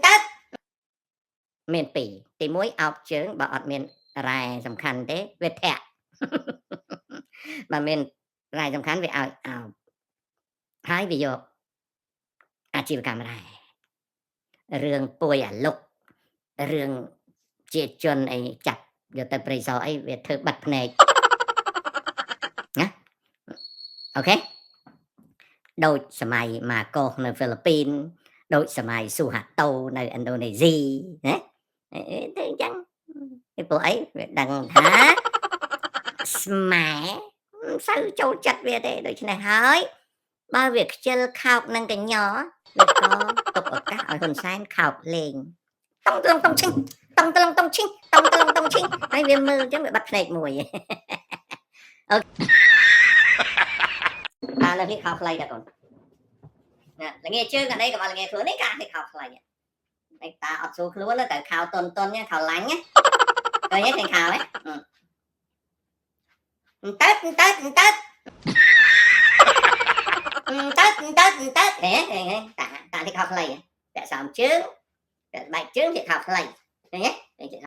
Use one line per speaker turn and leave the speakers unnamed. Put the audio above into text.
tết miền Bỉ thì muối ọc chướng bà ọt miền rài sầm khăn thế về thẹt mà miền rài sầm khăn về ảo hai ví dụ chỉ về camera rương bôi lục rương chia chun ấy chặt rồi tập bây giờ ấy về thơ bật này nhá ok ដូចសម័យម៉ាកូសនៅហ្វីលីពីនដូចសម័យស៊ូហាតូនៅឥណ្ឌូនេស៊ីណាទៅអញ្ចឹងពីព្រោះអីវាដឹងថាស្មែមិនសូវចូលចិត្តវាទេដូច្នេះហើយបើវាខ្ជិលខោកនឹងកញ្ញវាក៏ទុកឱកាសឲ្យហ៊ុនសែនខោកលេងតុងតឹងតុងឈិងតុងតឹងតុងឈិងតុងតឹងតុងឈិងហើយវាមើលអញ្ចឹងវាបាត់ភ្នែកមួយអូអាលើនេះខោខ្លីដែរកូនល្ងាជើងអានេះក៏មកល្ងាខ្លួននេះកានេះខោខ្លីនេះតាអត់ស្រួលខ្លួនទៅខោតុនតុនខោឡាញ់ឃើញទេឃើញខោហ៎តើតើតើតើហេតានេះខោខ្លីតែសំជើងតែបែកជើងជាខោខ្លីឃើញទេ